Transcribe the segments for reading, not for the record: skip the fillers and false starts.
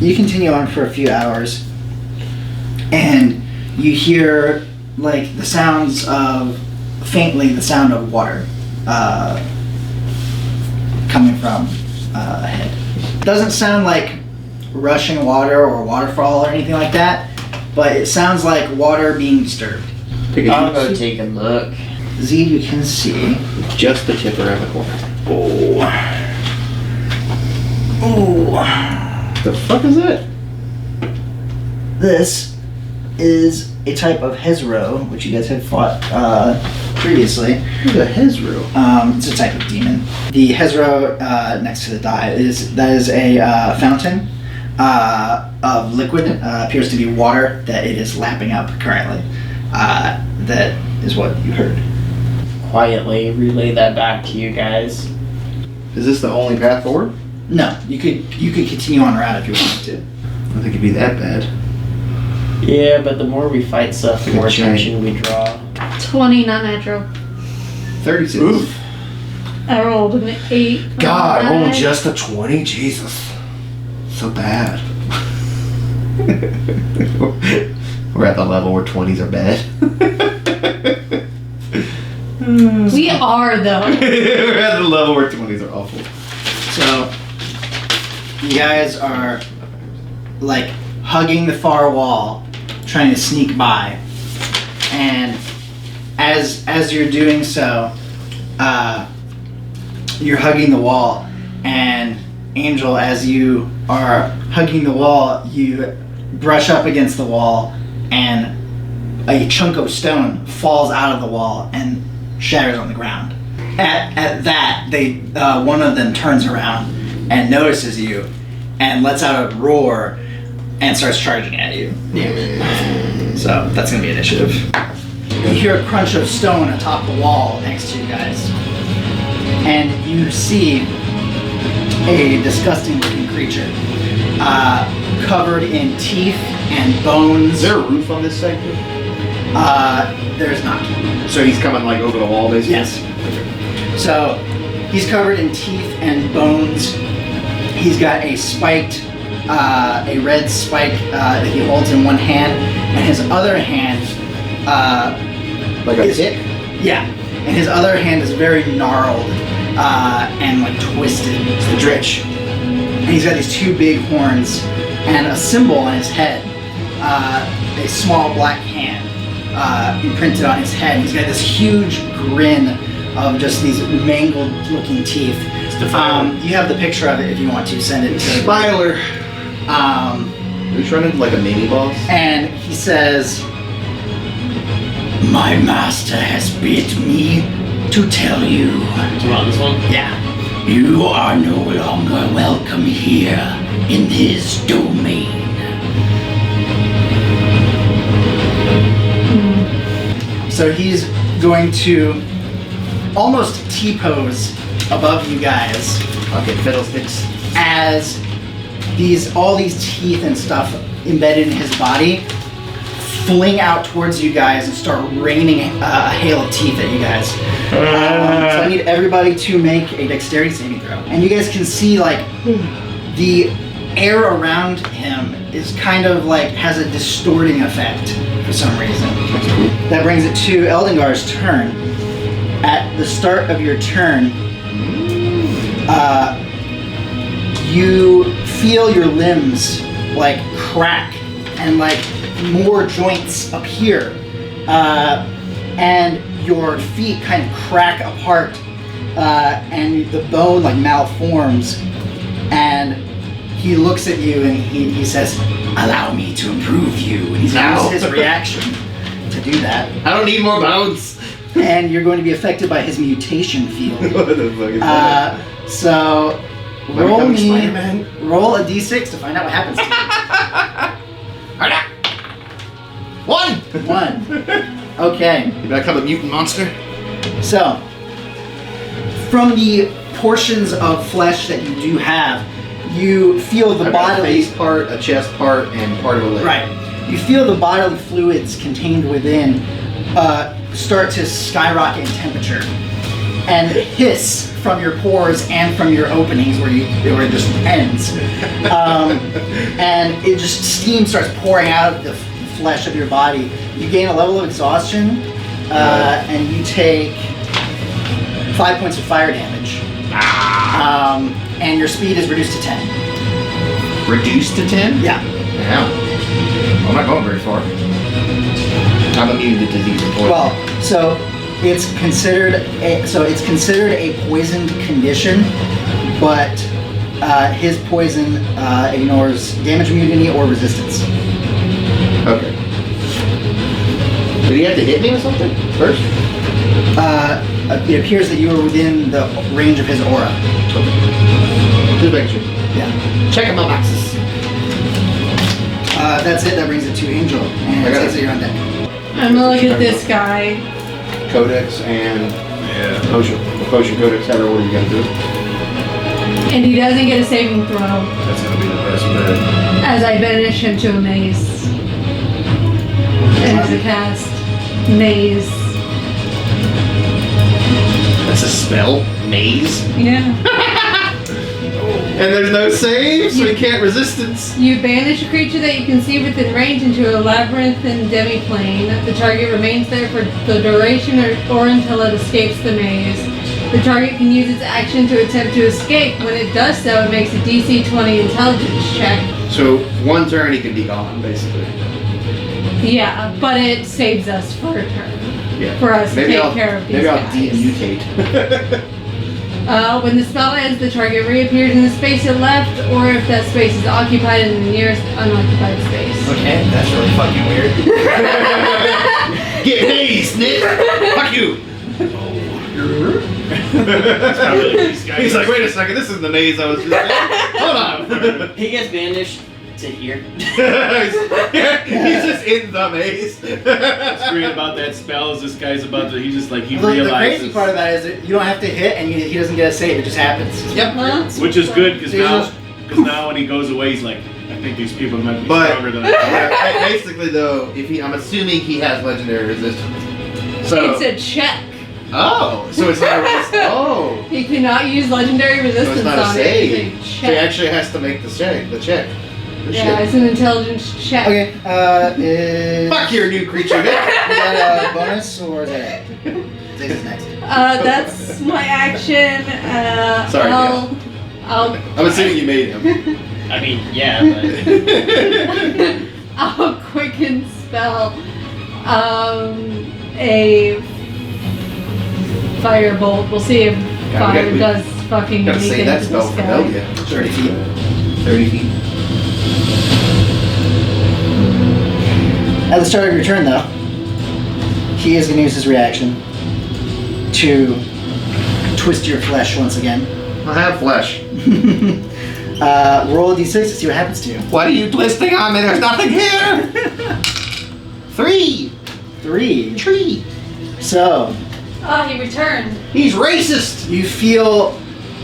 you continue on for a few hours, and you hear like the sounds of faintly the sound of water coming from ahead. Doesn't sound like rushing water or waterfall or anything like that, but it sounds like water being disturbed. I'll go take a look. Z, you can see just the tip around the corner. Oh. The fuck is that? This is a type of Hezro, which you guys had fought previously. Who's a Hezro? It's a type of demon. The Hezro next to the die is a fountain of liquid. Appears to be water that it is lapping up currently. That is what you heard. Quietly relay that back to you guys. Is this the only path forward? No, you could continue on route if you wanted to. I don't think it'd be that bad. Yeah, but the more we fight stuff, the more attention we draw. 20 non-natural. 36. Oof. I rolled an 8. God, on rolling nine. just a 20? Jesus. So bad. We're at the level where 20s are bad. We are, though. We're at the level where 20s are awful. So you guys are like hugging the far wall, trying to sneak by, and as you're doing so, you're hugging the wall, and Angel, as you are hugging the wall, you brush up against the wall, and a chunk of stone falls out of the wall and shatters on the ground. At that, one of them turns around and notices you, and lets out a roar, and starts charging at you. So that's gonna be initiative. You hear a crunch of stone atop the wall next to you guys, and you see a disgusting looking creature, covered in teeth and bones. Is there a roof on this section? There's not. So he's coming like over the wall basically? Yes. So he's covered in teeth and bones. He's got a spiked, a red spike that he holds in one hand, and his other hand, Like a tick? yeah, and his other hand is very gnarled and like twisted. It's the Dritch. And he's got these two big horns and a symbol on his head, a small black hand imprinted on his head. He's got this huge grin of just these mangled looking teeth. You have the picture of it if you want to send it to Spyler. He's running like a mini boss. and he says, "My master has bid me to tell you, Do you want this one? yeah, you are no longer welcome here in his domain." So he's going to almost T-pose above you guys Okay, fiddlesticks. as all these teeth and stuff embedded in his body fling out towards you guys and start raining a hail of teeth at you guys. So I need everybody to make a dexterity saving throw. And you guys can see like the air around him is kind of like has a distorting effect for some reason. That brings it to Eldengar's turn. At the start of your turn, you feel your limbs like crack and like more joints appear, and your feet kind of crack apart, and the bone like malforms, and he looks at you and he says, "Allow me to improve you," and he's No. used his reaction to do that. I don't need more bones. And you're going to be affected by his mutation field. What the fuck is that? So Am I roll becoming me, Spider-Man? roll a d6 to find out what happens to One! you. 1. Okay, You become a mutant monster? so from the portions of flesh that you do have, you feel the I've got a bodily face part, a chest part, and part of a leg. right. You feel the bodily fluids contained within start to skyrocket in temperature, and hiss from your pores and from your openings where it just ends. And it just steam starts pouring out of the flesh of your body. You gain a level of exhaustion, and you take 5 points of fire damage. And your speed is reduced to 10. Reduced to 10? Yeah. Yeah. Well, I'm not going very far. I'm immune to disease and poison. Well, so it's considered a poisoned condition, but his poison ignores damage, immunity, or resistance. Okay. Did he have to hit me with something first? It appears that you are within the range of his aura. Okay. Just making sure. Yeah. Checking my boxes. That's it. That brings it to Angel, and it says that you're on deck. I'm gonna look at this guy. Codex and potion codex, however order you gotta do it. And he doesn't get a saving throw That's gonna be the best bet. as I banish him to a maze. And as a cast, maze. That's a spell? Maze? Yeah. And there's no save, so he can't resistance. You banish a creature that you can see within range into a labyrinth and demi-plane. The target remains there for the duration or until it escapes the maze. The target can use its action to attempt to escape. When it does so, it makes a DC 20 intelligence check. So one turn he can be gone, basically. Yeah, but it saves us for a turn. Yeah. For us to take care of these maybe I'll guys. de-mutate. When the spell ends, the target reappears in the space it left, or if that space is occupied in the nearest unoccupied space. Okay, that's really fucking weird. Get mazed, Nick! Fuck you! He's like, wait a second, this isn't the maze I was just in. Hold on! He gets banished to here. He's just in the maze. What's great about that spell is this guy's about to, he The realizes. crazy part of that is that you don't have to hit, and he doesn't get a save. It just happens. Yep. Huh? Which is good, because He's now when he goes away, he's like, I think these people might be But stronger than I thought. basically, though, I'm assuming he has legendary resistance. So. It's a check. Oh, so it's not a oh. You cannot use legendary So resistance it's not a on save. it. It's a So he check. actually has to make the check. Good Yeah, shit. it's an intelligence check. Okay. Fuck your new creature, Nick. Is that a bonus or is that it? Zay's next. That's my action. Sorry, I'll I'm assuming you made him. I mean, yeah, but I'll quicken spell a firebolt. We'll see if fire we does fucking Gotta make say it that into spell this for guy. Belia. 30 feet. 30 feet. At the start of your turn, though, he is going to use his reaction to twist your flesh once again. I have flesh. Roll a d6 to see what happens to you. What are you twisting on me? There's nothing here. 3. 3. Tree. So, Ah, he returned. He's racist. you feel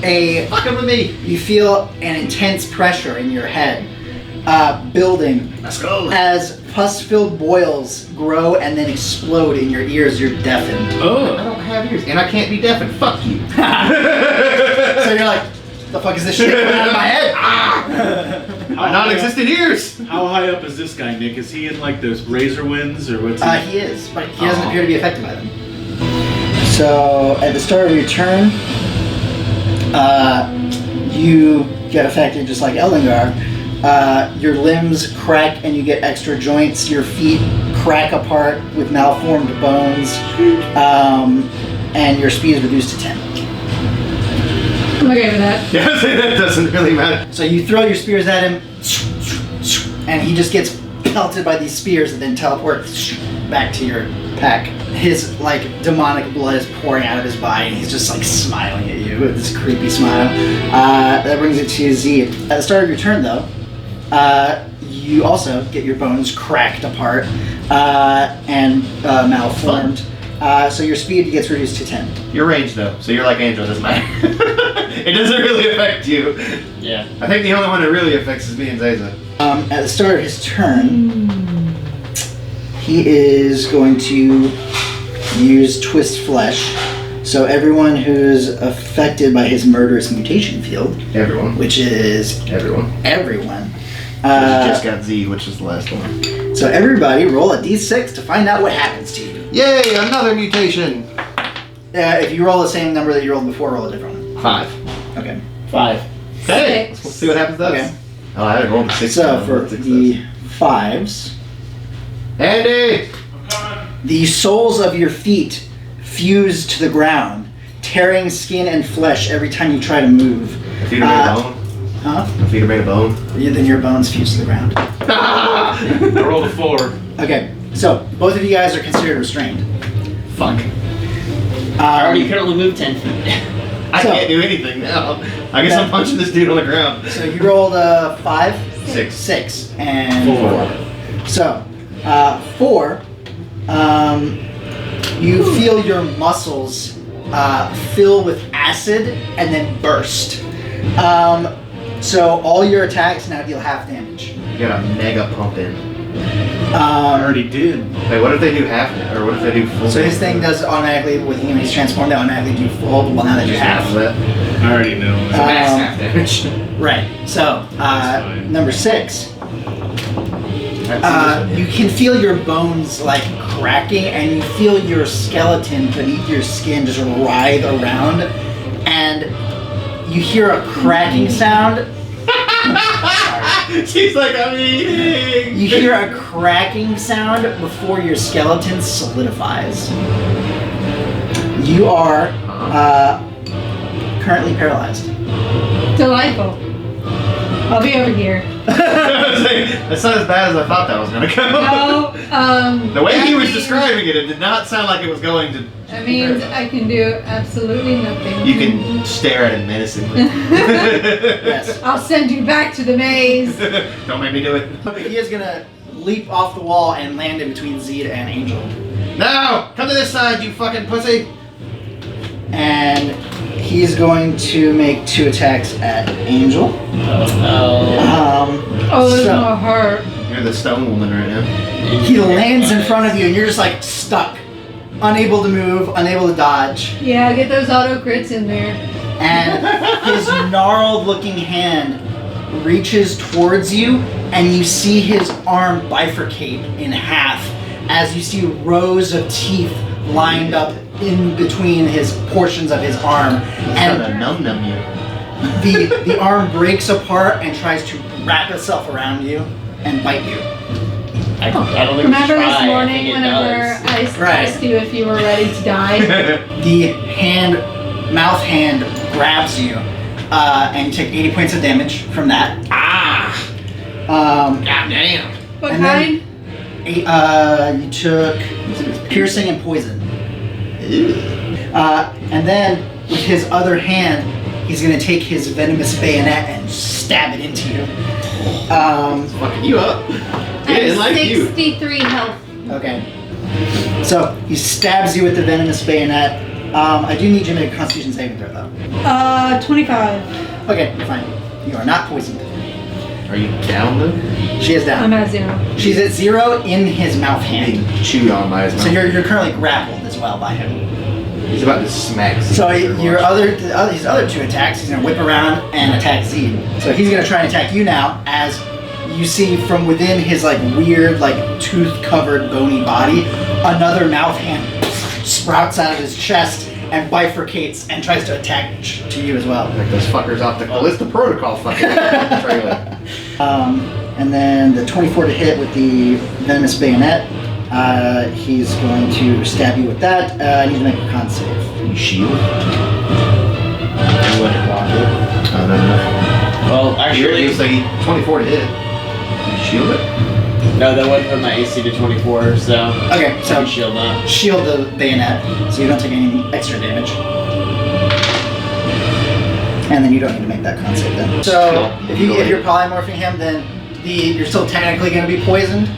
Fucking with me. you feel an intense pressure in your head building Let's go. as pus-filled boils grow and then explode in your ears. You're deafened. I don't have ears, and I can't be deafened. Fuck you. So you're like, the fuck is this shit coming out of my head? Non-existent ears. How high up is this guy, Nick? Is he in like those razor winds or what's he? He is, but he doesn't appear to be affected by them. So at the start of your turn, you get affected just like Eldengar. Your limbs crack and you get extra joints. Your feet crack apart with malformed bones, and your speed is reduced to 10. I'm okay with that. Yeah, that doesn't really matter. So you throw your spears at him, and he just gets pelted by these spears and then teleport back to your pack. His like demonic blood is pouring out of his body, and he's just like smiling at you with this creepy smile. That brings it to Z. At the start of your turn, though, you also get your bones cracked apart and malformed. So your speed gets reduced to 10. Your range, though, so you're like Angel. Doesn't matter. It doesn't really affect you. yeah. I think the only one it really affects is me and Zaza. At the start of his turn, he is going to use Twist Flesh. So everyone who's affected by his murderous mutation field, Everyone. which is Everyone. everyone. Just got Z, which is the last one. So everybody roll a d6 to find out what happens to you. Yay! Another mutation. If you roll the same number that you rolled before, roll a different one. 5. Okay. 5. Hey, Six. let's see what happens to us. Okay. Oh, I had rolled a 6. So for the 5s, Andy. the soles of your feet fuse to the ground, tearing skin and flesh every time you try to move. My feet are made of bone. Huh? My feet are made of bone. Then your bones fuse to the ground. I rolled a 4. Okay, so both of you guys are considered restrained. Fuck. I already can only move 10 feet. I So- can't do anything now. I guess I'm punching this dude on the ground. So you rolled a 5, 6. 6, and 4. So, 4, you feel your muscles fill with acid and then burst. So all your attacks now deal half damage. You got a mega pump in. I already did. Wait, what if they do half? Or what if they do full? So his thing does automatically, with him when he's transformed, they automatically do full, well now they do Just half. half of that. I already know. So max Um, half damage. Right, so fine. number 6, Alright, you can feel your bones like cracking, and you feel your skeleton beneath your skin just writhe around, and you hear a cracking sound. She's like, I'm eating. You hear a cracking sound before your skeleton solidifies. You are currently paralyzed. Delightful. I'll be over here. That's not as bad as I thought that was gonna go. No, The way he that was means- describing it, it did not sound like it was going to. That means I can do absolutely nothing. You can stare at him menacingly. Yes. I'll send you back to the maze. Don't make me do it. He is gonna leap off the wall and land in between Zed and Angel. No! Come to this side, you fucking pussy! And he's going to make 2 attacks at Angel. Oh, this So- gonna hurt. You're the stone woman right now. He lands in front of you and you're just like stuck. Unable to move, unable to dodge. Yeah, get those auto crits in there. And his gnarled looking hand reaches towards you and you see his arm bifurcate in half as you see rows of teeth lined up in between his portions of his arm. Trying to And numb you. the arm breaks apart and tries to wrap itself around you and bite you. I don't think Remember it's this try, morning I think it whenever does. I Right. asked you if you were ready to die? The mouth hand grabs you, and you take 80 points of damage from that. God damn. What And then- kind? You took piercing and poison. And then with his other hand, he's gonna take his venomous bayonet and stab it into you. Fucking you up. I Yeah, have like you. 63 health. Okay. So he stabs you with the venomous bayonet. I do need you to make a Constitution saving throw, though. 25. Okay, you're fine. You are not poisoned. Are you down though? She is I'm down. at 0. She's at 0 in his mouth hand. Being chewed on by his mouth. So you're currently grappled as well by him. He's about to smack. So his other 2 attacks, he's gonna whip around and attack Zed. So he's gonna try and attack you now, as you see from within his like weird, like tooth-covered bony body, another mouth hand sprouts out of his chest and bifurcates and tries to attack to you as well. Like those fuckers off the Callisto Protocol fucking trailer. And then the 24 to hit with the venomous bayonet. He's going to stab you with that. I need to make a con save. You shield? I wouldn't block it. Oh, no. Well, Actually, actually, you say 24 to hit. You shield it? no, that wouldn't put my AC to 24, so Okay, I so can shield that. shield the bayonet, so you don't take any extra damage. And then you don't need to make that con save then. So if you're polymorphing him, then you're still technically going to be poisoned,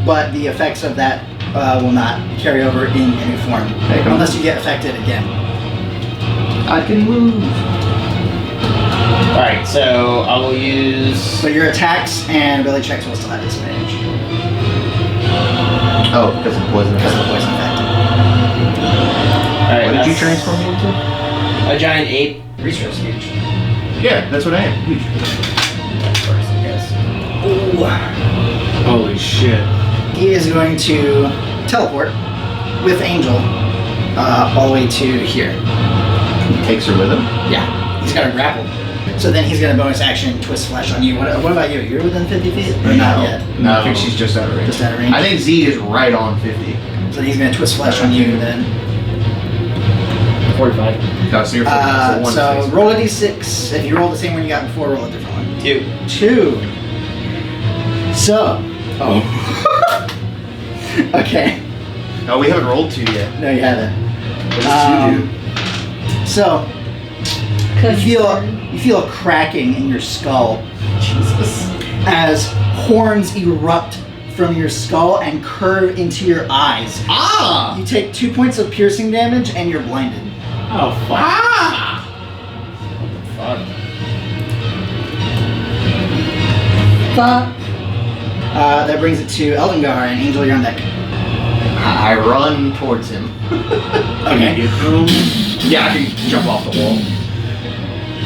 but the effects of that will not carry over in any form unless you get affected again. I can move. Alright, so I will use. But your attacks and ability checks will still have disadvantage Oh, because of poison. because of the poison effect. Alright, What did you that's transform me into? a giant ape resource gauge. Yeah, that's what I am. Huge. That's first, I guess. Holy shit. He is going to teleport with Angel all the way to here. He takes her with him. Yeah, he's got a grapple. So then he's going to bonus action twist flesh on you. What about you? You're within 50 feet? Or not yet? No, I think she's just out of range. Just out of range? I think Z is right on 50. So he's going to twist flesh on you then. 45. No, so you're 50. So one So is roll a d6. If you roll the same one you got before, roll a different one. 2. 2. So. Oh. Okay. Oh, we haven't rolled 2 yet. No, you haven't. What does 2 do? So you feel a cracking in your skull Jesus. as horns erupt from your skull and curve into your eyes. Ah! You take 2 points of piercing damage and you're blinded. Oh, fuck. Ah! Fuck. Fuck. That brings it to Eldengar and Angel, you're on deck. I run towards him. Okay. Yeah, I can jump off the wall.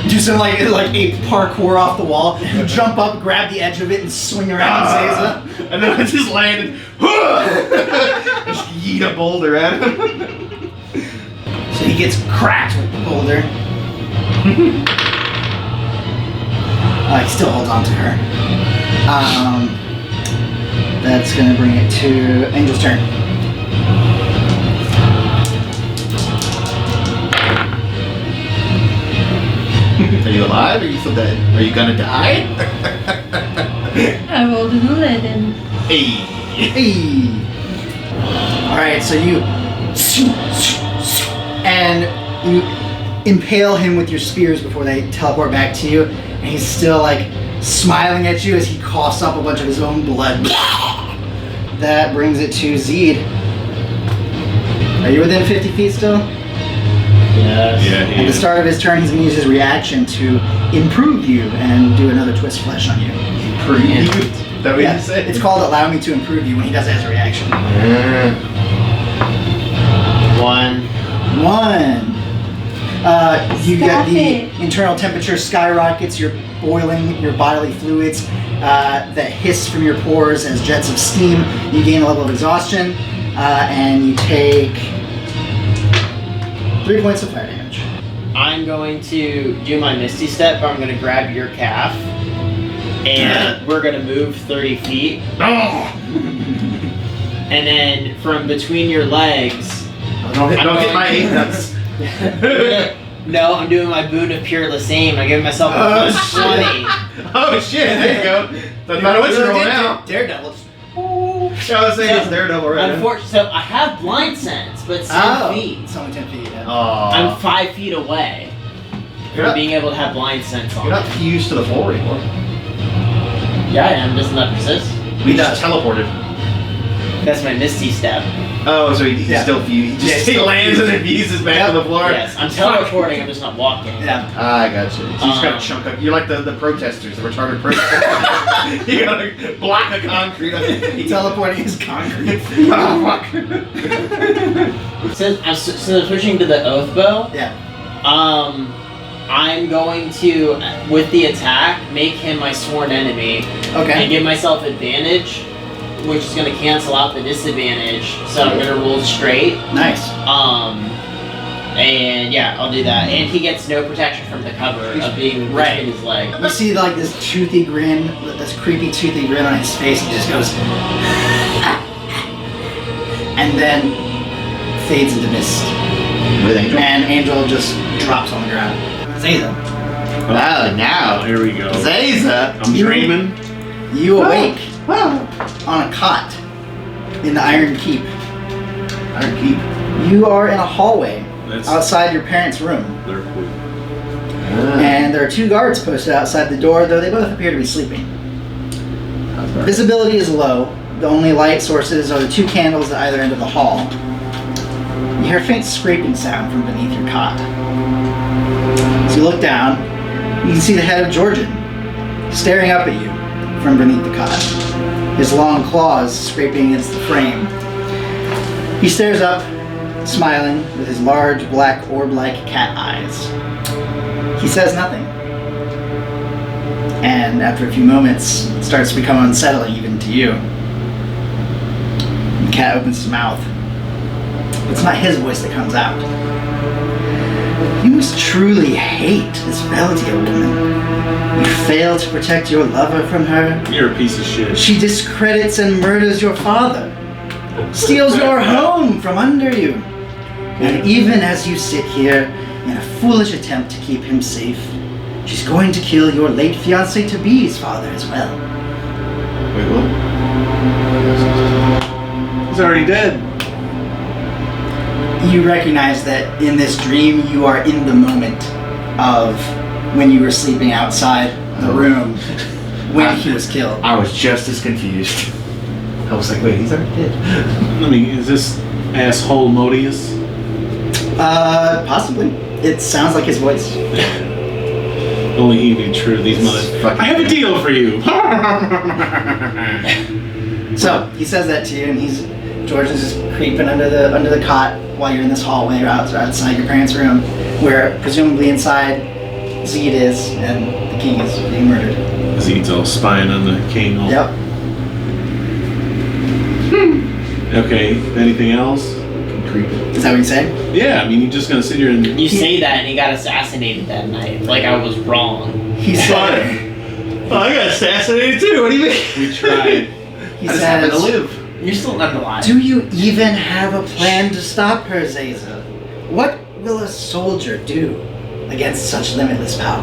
Do some like a parkour off the wall. You jump up, grab the edge of it, and swing around and say And then I just landed. Just yeet a boulder at him. So he gets cracked with the boulder. He still holds on to her. That's gonna bring it to Angel's turn. Are you alive? Or are you still dead? Are you gonna die? I rolled an 11. Hey. Hey. All right, so you impale him with your spears before they teleport back to you, and he's still like smiling at you as he coughs up a bunch of his own blood. That brings it to Zeed. Are you within 50 feet still? Yes. Yeah, At the start of his turn, he's going to use his reaction to improve you and do another twist flesh on you. Improve you? That what you said? It's called allow me to improve you when he does it as a reaction. 1. 1. You get Stop the it. internal temperature skyrockets, you're boiling your bodily fluids that hiss from your pores as jets of steam. You gain a level of exhaustion, and you take 3 points of fire damage. I'm going to do my Misty Step, but I'm going to grab your calf. And we're going to move 30 feet. And then from between your legs... Don't hit my 8 nuts. No, I'm doing my boon of peerless aim. I'm giving myself a Oh, plus shit. 20. Oh shit, there you go. Doesn't matter what you roll now. Daredevil. I was saying it's Daredevil right now. Unfortunately, so I have blind sense, but it's 10 feet. It's only 10 feet, yeah. I'm 5 feet away You're from not- being able to have blind sense on You're not it. fused to the floor anymore. Yeah, I am. Doesn't that persist? We just teleported. That's my Misty Step. Oh, so he's Yeah. still fused. Yeah, He lands and then fuses back to the floor. Yes, I'm teleporting. I'm just not walking. Yeah. I got you. So you just gotta chunk up. You're like the protesters, the retarded protesters. You gotta block the concrete. Teleporting is concrete. Oh, fuck. Since I'm switching to the Oath Bow, Yeah. I'm going to, with the attack, make him my sworn enemy and Okay. give myself advantage, which is going to cancel out the disadvantage. So I'm going to roll straight. Nice. And yeah, I'll do that. And he gets no protection from the cover of being Right. between his legs. You see like this toothy grin, this creepy toothy grin on his face. He just goes, and then fades into mist. With Angel? And Angel just drops on the ground. Zaza, Oh, now. Here we go. Zaza. I'm dreaming. you awake on a cot in the Iron Keep. Iron Keep. You are in a hallway That's outside your parents' room. they're cool. And there are 2 guards posted outside the door, though they both appear to be sleeping. Visibility is low. The only light sources are the 2 candles at either end of the hall. You hear a faint scraping sound from beneath your cot. As you look down, you can see the head of Georgian staring up at you from beneath the cot, his long claws scraping against the frame. He stares up smiling with his large black orb-like cat eyes. He says nothing. And after a few moments, it starts to become unsettling even to you. The cat opens his mouth. It's not his voice that comes out. You must truly hate this Veldia woman. You fail to protect your lover from her. You're a piece of shit. She discredits and murders your father. Steals your home from under you. And even as you sit here in a foolish attempt to keep him safe, she's going to kill your late fiancé-to-be's father as well. Wait, what? He's already dead. You recognize that in this dream you are in the moment of when you were sleeping outside the room when he was killed. I was just as confused. I was like, wait, he's already dead. I mean, is this asshole Modius? Possibly. It sounds like his voice. Only he be true. These motherfuckers. I have a deal for you. So he says that to you, and George is just creeping under the cot while you're in this hallway or outside your parents' room, where presumably inside Zed is, and the king is being murdered. Zed's all spying on the king. Yep. Okay. Anything else? Creepy. Is that what you say? Yeah. I mean, you're just gonna sit here and. You say that and he got assassinated that night. Like I was wrong. He said. Oh, I got assassinated too. What do you mean? We tried. He I just happen to says. live. You're still not alive. Do you even have a plan to stop her, Zaza? What will a soldier do against such limitless power?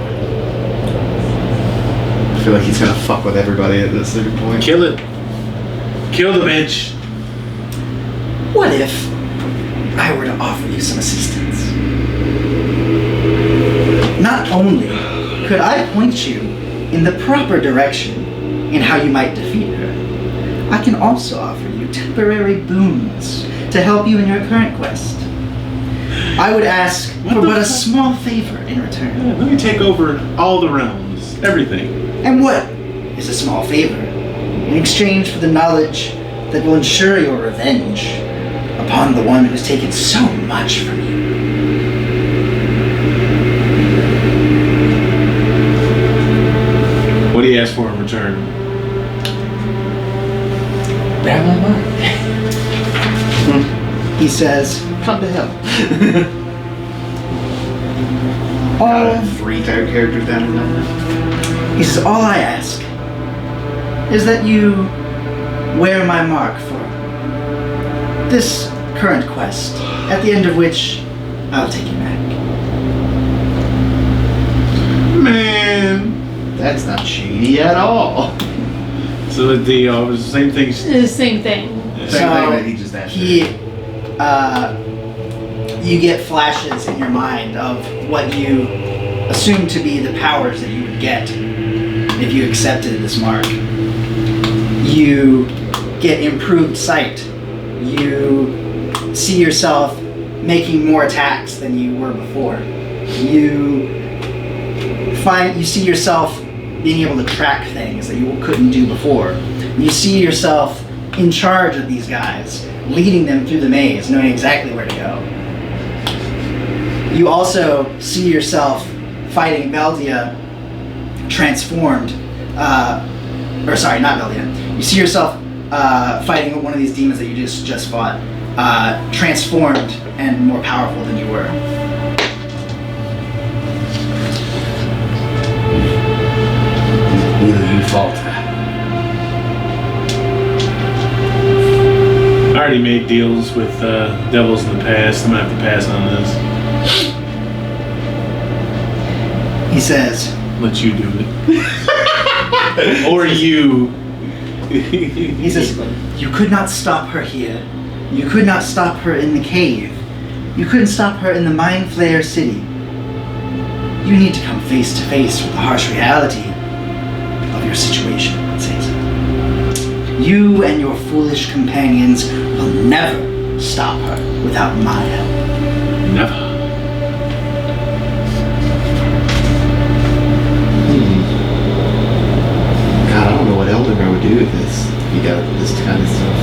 I feel like he's gonna fuck with everybody at this certain point. Kill it. Kill the bitch. What if I were to offer you some assistance? Not only could I point you in the proper direction in how you might defeat her, I can also offer you temporary boons to help you in your current quest. I would ask What for the but a fuck? small favor in return. Yeah, let me take over all the realms. Everything. And what is a small favor in exchange for the knowledge that will ensure your revenge upon the one who has taken so much from you? What do you ask for in return? Grab my mark. He says, Come to hell. all, 3 characters down in that. he says, all I ask is that you wear my mark for this current quest, at the end of which I'll take you back. Man. That's not shady at all. So the same thing. It's the same thing. Same So, thing that he just asked. You get flashes in your mind of what you assume to be the powers that you would get if you accepted this mark. You get improved sight. You see yourself making more attacks than you were before. You see yourself being able to track things that you couldn't do before. You see yourself in charge of these guys, leading them through the maze, knowing exactly where to go. You also see yourself fighting Veldia transformed, or sorry, not Veldia. You see yourself fighting one of these demons that you just fought, transformed and more powerful than you were. Will you falter? I already made deals with devils in the past. I'm gonna have to pass on this. He says, Let you do it. Or you. he says, you could not stop her here. You could not stop her in the cave. You couldn't stop her in the Mind Flayer city. You need to come face to face with the harsh reality of your situation, Caesar. You and your foolish companions will never stop her without my help. Never. God, I don't know what Elder would do with this. If he got this kind of stuff.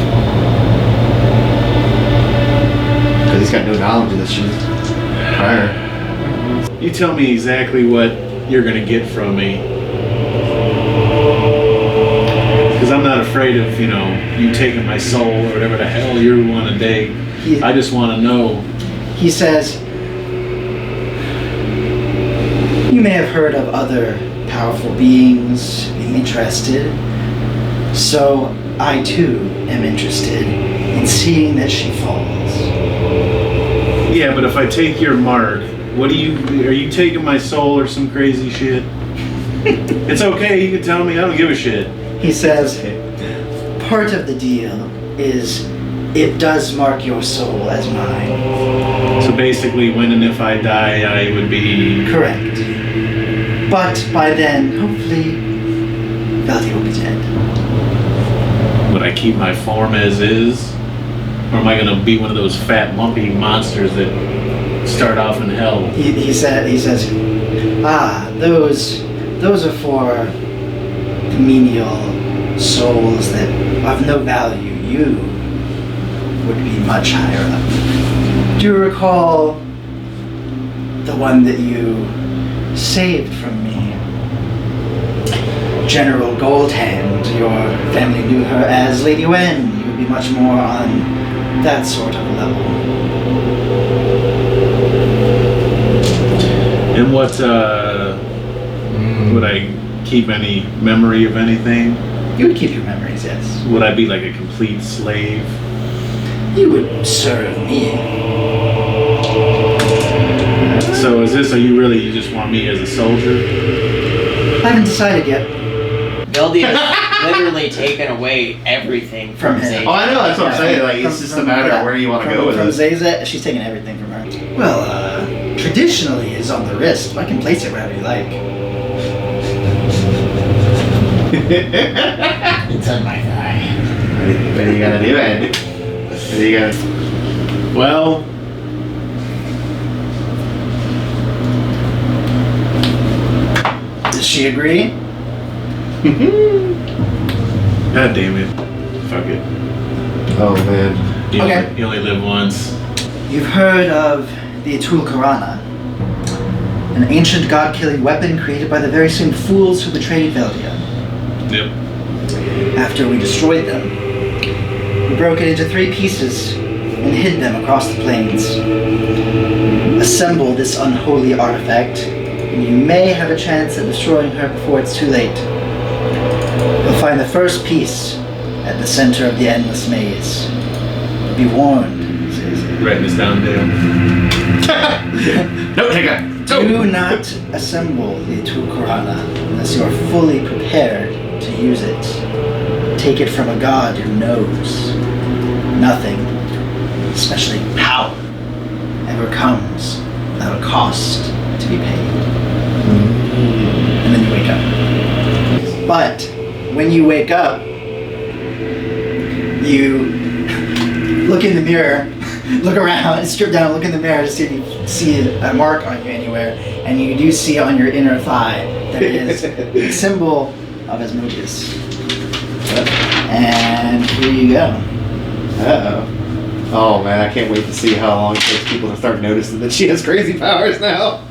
Because he's got no knowledge of this shit prior. You tell me exactly what you're gonna get from me. Because I'm not afraid of, you taking my soul or whatever the hell you want to dig. I just want to know. He says, you may have heard of other powerful beings being interested. So I too am interested in seeing that she falls. Yeah, but if I take your mark, are you taking my soul or some crazy shit? It's okay, you can tell me, I don't give a shit. He says, part of the deal is it does mark your soul as mine. So basically, when and if I die, I would be... Correct. But by then, hopefully, Veldy will be dead. Would I keep my form as is? Or am I going to be one of those fat, lumpy monsters that start off in hell? He says, those are for menial souls that of no value. You would be much higher up. Do you recall the one that you saved from me? General Goldhand, your family knew her as Lady Wen. You would be much more on that sort of level. And what, would I keep any memory of anything? You would keep your memories, yes. Would I be like a complete slave? You would serve me. So is this, you just want me as a soldier? I haven't decided yet. Veldy has literally taken away everything from From him. Zay. Oh, I know, that's what I'm saying. Like, it's just a matter of where you want to go with From it. Zayza, she's taking everything from her. Well, traditionally it's on the wrist, but I can place it wherever you like. It's on my thigh. What are you gonna do, Andy? What are you gonna... Well, Does she agree? God damn it. Fuck it. Oh, man. Okay. You only live once. You've heard of the Atul Karana, an ancient god-killing weapon created by the very same fools who betrayed Veldia. Yep. After we destroyed them, we broke it into 3 pieces and hid them across the plains. Assemble this unholy artifact, and you may have a chance at destroying her before it's too late. You'll find the first piece at the center of the endless maze. Be warned, Zaze. Writing this down, Dale. No, take it. Do not assemble the Atul Karana unless you are fully prepared to use it. Take it from a god who knows nothing, especially power, ever comes without a cost to be paid. And then you wake up. But when you wake up, you look in the mirror, look around, strip down, look in the mirror to see if you see a mark on you anywhere, and you do see on your inner thigh that is a symbol of Asmodeus. And here you go. Uh-oh. Oh, man, I can't wait to see how long it takes people to start noticing that she has crazy powers now.